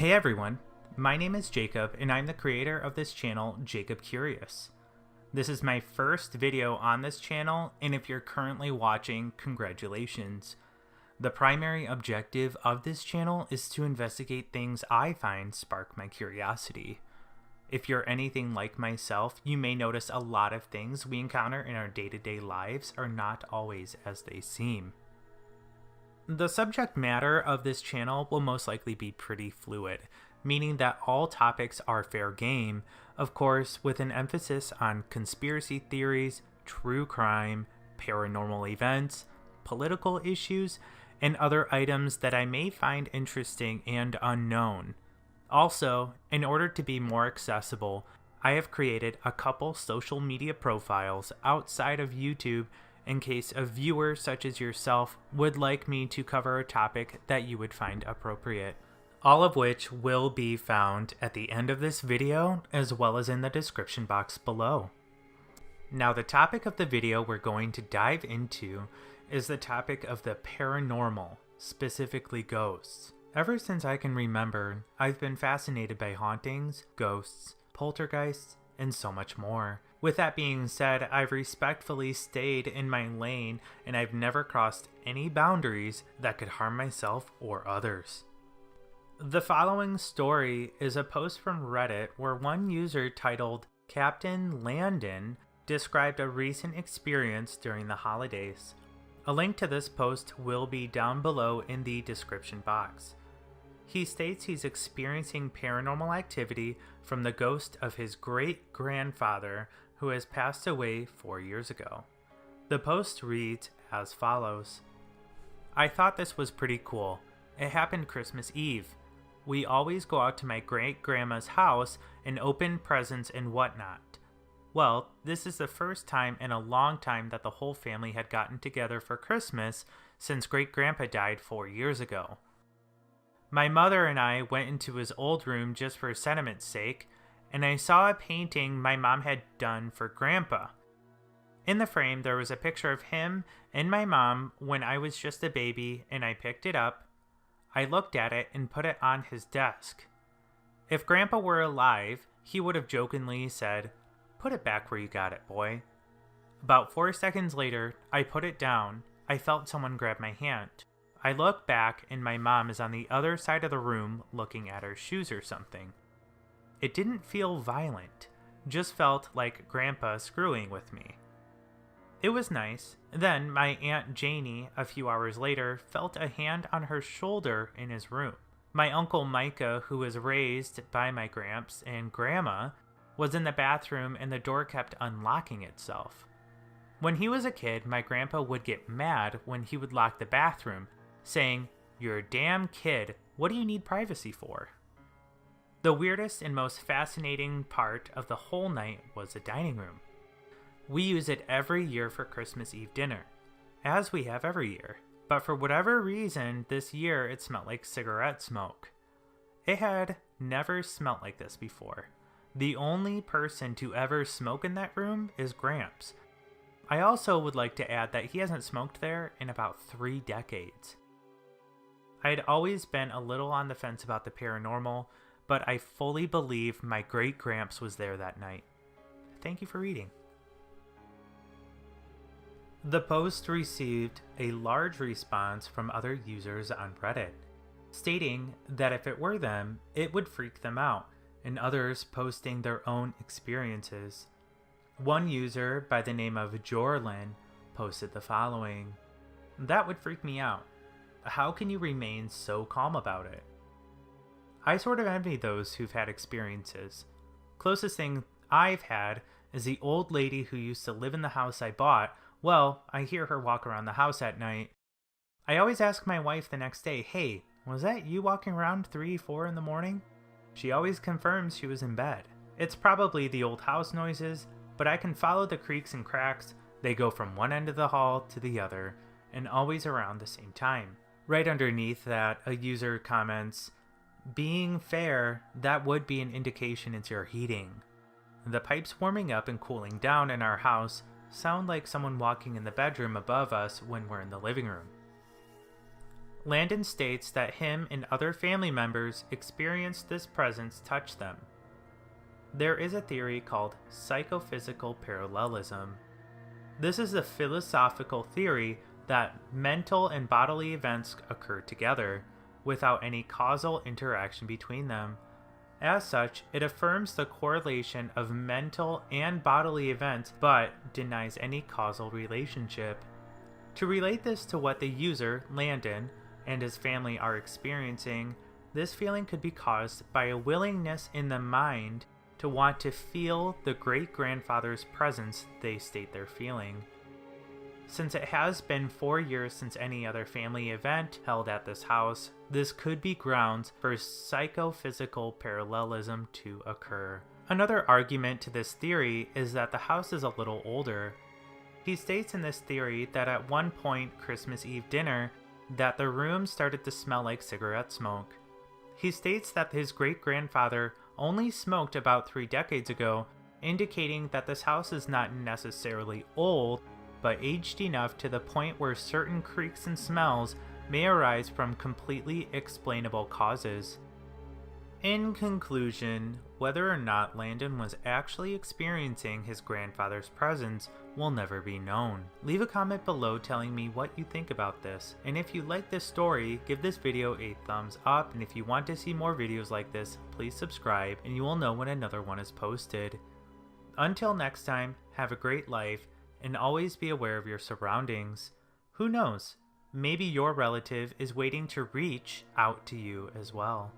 Hey everyone, my name is Jacob and I'm the creator of this channel, Jacob Curious. This is my first video on this channel, and if you're currently watching, congratulations. The primary objective of this channel is to investigate things I find spark my curiosity. If you're anything like myself, you may notice a lot of things we encounter in our day-to-day lives are not always as they seem. The subject matter of this channel will most likely be pretty fluid, meaning that all topics are fair game, of course with an emphasis on conspiracy theories, true crime, paranormal events, political issues, and other items that I may find interesting and unknown. Also, in order to be more accessible, I have created a couple social media profiles outside of YouTube in case a viewer such as yourself would like me to cover a topic that you would find appropriate. All of which will be found at the end of this video as well as in the description box below. Now the topic of the video we're going to dive into is the topic of the paranormal, specifically ghosts. Ever since I can remember, I've been fascinated by hauntings, ghosts, poltergeists, and so much more. With that being said, I've respectfully stayed in my lane and I've never crossed any boundaries that could harm myself or others. The following story is a post from Reddit where one user titled Captain Landon described a recent experience during the holidays. A link to this post will be down below in the description box. He states he's experiencing paranormal activity from the ghost of his great-grandfather who has passed away 4 years ago. The post reads as follows. I thought this was pretty cool. It happened Christmas Eve. We always go out to my great-grandma's house and open presents and whatnot. Well, this is the first time in a long time that the whole family had gotten together for Christmas since great-grandpa died 4 years ago. My mother and I went into his old room just for sentiment's sake, and I saw a painting my mom had done for Grandpa. In the frame, there was a picture of him and my mom when I was just a baby, and I picked it up. I looked at it and put it on his desk. If Grandpa were alive, he would have jokingly said, "Put it back where you got it, boy." About 4 seconds later, I put it down. I felt someone grab my hand. I look back and my mom is on the other side of the room looking at her shoes or something. It didn't feel violent, just felt like Grandpa screwing with me. It was nice. Then my Aunt Janie, a few hours later, felt a hand on her shoulder in his room. My Uncle Micah, who was raised by my Gramps and Grandma, was in the bathroom and the door kept unlocking itself. When he was a kid, my Grandpa would get mad when he would lock the bathroom, saying, "You're a damn kid, what do you need privacy for?" The weirdest and most fascinating part of the whole night was the dining room. We use it every year for Christmas Eve dinner, as we have every year, but for whatever reason, this year it smelled like cigarette smoke. It had never smelled like this before. The only person to ever smoke in that room is Gramps. I also would like to add that he hasn't smoked there in about 3 decades. I had always been a little on the fence about the paranormal, but I fully believe my great-gramps was there that night. Thank you for reading. The post received a large response from other users on Reddit, stating that if it were them, it would freak them out, and others posting their own experiences. One user by the name of Jorlin posted the following. That would freak me out. How can you remain so calm about it? I sort of envy those who've had experiences. Closest thing I've had is the old lady who used to live in the house I bought. Well, I hear her walk around the house at night. I always ask my wife the next day, "Hey, was that you walking around 3, 4 in the morning?" She always confirms she was in bed. It's probably the old house noises, but I can follow the creaks and cracks. They go from one end of the hall to the other, and always around the same time. Right underneath that, a user comments, "Being fair, that would be an indication it's your heating. The pipes warming up and cooling down in our house sound like someone walking in the bedroom above us when we're in the living room." Landon states that him and other family members experienced this presence touch them. There is a theory called psychophysical parallelism. This is a philosophical theory that mental and bodily events occur together, without any causal interaction between them. As such, it affirms the correlation of mental and bodily events, but denies any causal relationship. To relate this to what the user, Landon, and his family are experiencing, this feeling could be caused by a willingness in the mind to want to feel the great-grandfather's presence they state they're feeling. Since it has been 4 years since any other family event held at this house, this could be grounds for psychophysical parallelism to occur. Another argument to this theory is that the house is a little older. He states in this theory that at one point Christmas Eve dinner, that the room started to smell like cigarette smoke. He states that his great-grandfather only smoked about 3 decades ago, indicating that this house is not necessarily old, but aged enough to the point where certain creaks and smells may arise from completely explainable causes. In conclusion, whether or not Landon was actually experiencing his grandfather's presence will never be known. Leave a comment below telling me what you think about this, and if you like this story, give this video a thumbs up, and if you want to see more videos like this, please subscribe and you will know when another one is posted. Until next time, have a great life, and always be aware of your surroundings. Who knows, maybe your relative is waiting to reach out to you as well.